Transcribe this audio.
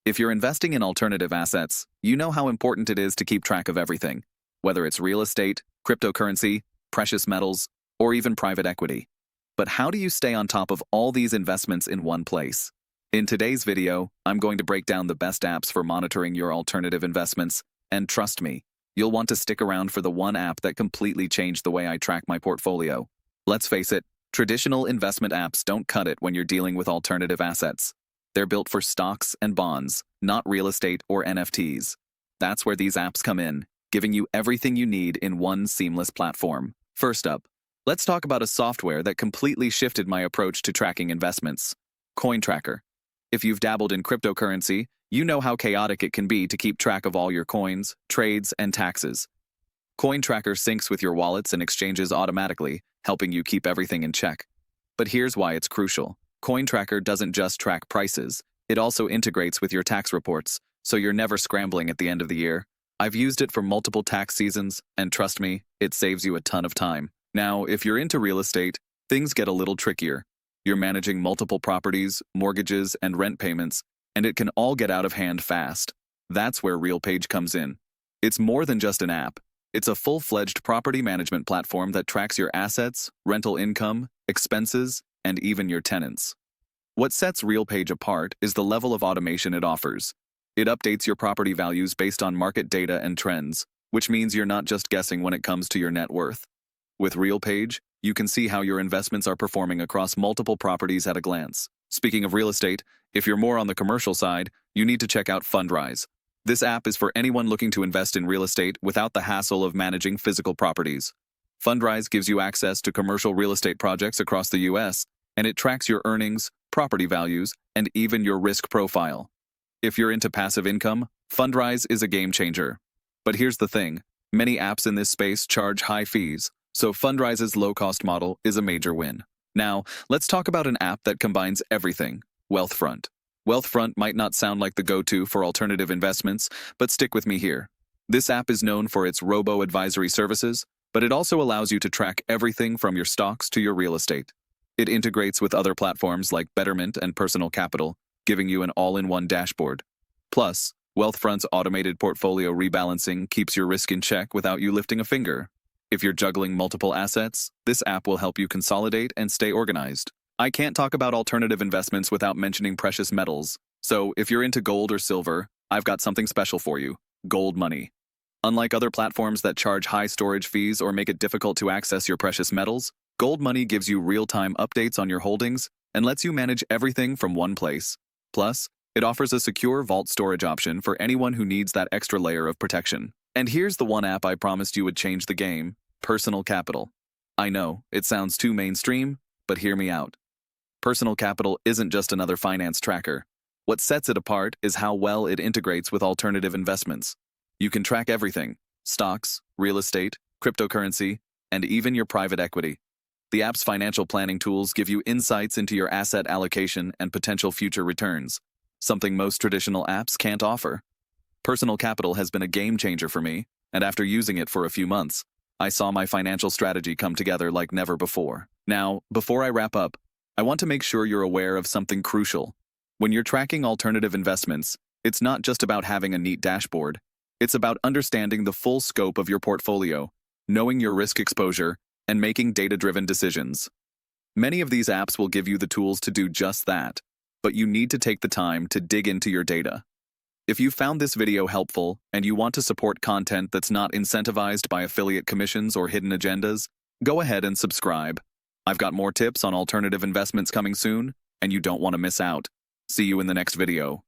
If you're investing in alternative assets, you know how important it is to keep track of everything, whether it's real estate, cryptocurrency, precious metals, or even private equity. But how do you stay on top of all these investments in one place? In today's video, I'm going to break down the best apps for monitoring your alternative investments, and trust me, you'll want to stick around for the one app that completely changed the way I track my portfolio. Let's face it, traditional investment apps don't cut it when you're dealing with alternative assets. They're built for stocks and bonds, not real estate or NFTs. That's where these apps come in, giving you everything you need in one seamless platform. First up, let's talk about a software that completely shifted my approach to tracking investments: CoinTracker. If you've dabbled in cryptocurrency, you know how chaotic it can be to keep track of all your coins, trades, and taxes. CoinTracker syncs with your wallets and exchanges automatically, helping you keep everything in check. But here's why it's crucial. CoinTracker doesn't just track prices, it also integrates with your tax reports, so you're never scrambling at the end of the year. I've used it for multiple tax seasons, and trust me, it saves you a ton of time. Now, if you're into real estate, things get a little trickier. You're managing multiple properties, mortgages, and rent payments, and it can all get out of hand fast. That's where RealPage comes in. It's more than just an app. It's a full-fledged property management platform that tracks your assets, rental income, expenses, and even your tenants. What sets RealPage apart is the level of automation it offers. It updates your property values based on market data and trends, which means you're not just guessing when it comes to your net worth. With RealPage, you can see how your investments are performing across multiple properties at a glance. Speaking of real estate, if you're more on the commercial side, you need to check out Fundrise. This app is for anyone looking to invest in real estate without the hassle of managing physical properties. Fundrise gives you access to commercial real estate projects across the US, and it tracks your earnings, property values, and even your risk profile. If you're into passive income, Fundrise is a game changer. But here's the thing, many apps in this space charge high fees, so Fundrise's low-cost model is a major win. Now, let's talk about an app that combines everything: Wealthfront. Wealthfront might not sound like the go-to for alternative investments, but stick with me here. This app is known for its robo-advisory services, but it also allows you to track everything from your stocks to your real estate. It integrates with other platforms like Betterment and Personal Capital, giving you an all-in-one dashboard. Plus, Wealthfront's automated portfolio rebalancing keeps your risk in check without you lifting a finger. If you're juggling multiple assets, this app will help you consolidate and stay organized. I can't talk about alternative investments without mentioning precious metals. So if you're into gold or silver, I've got something special for you: Gold Money. Unlike other platforms that charge high storage fees or make it difficult to access your precious metals, Gold Money gives you real-time updates on your holdings and lets you manage everything from one place. Plus, it offers a secure vault storage option for anyone who needs that extra layer of protection. And here's the one app I promised you would change the game: Personal Capital. I know, it sounds too mainstream, but hear me out. Personal Capital isn't just another finance tracker. What sets it apart is how well it integrates with alternative investments. You can track everything: stocks, real estate, cryptocurrency, and even your private equity. The app's financial planning tools give you insights into your asset allocation and potential future returns, something most traditional apps can't offer. Personal Capital has been a game changer for me, and after using it for a few months, I saw my financial strategy come together like never before. Now, before I wrap up, I want to make sure you're aware of something crucial. When you're tracking alternative investments, it's not just about having a neat dashboard. It's about understanding the full scope of your portfolio, knowing your risk exposure, and making data-driven decisions. Many of these apps will give you the tools to do just that, but you need to take the time to dig into your data. If you found this video helpful and you want to support content that's not incentivized by affiliate commissions or hidden agendas, go ahead and subscribe. I've got more tips on alternative investments coming soon, and you don't want to miss out. See you in the next video.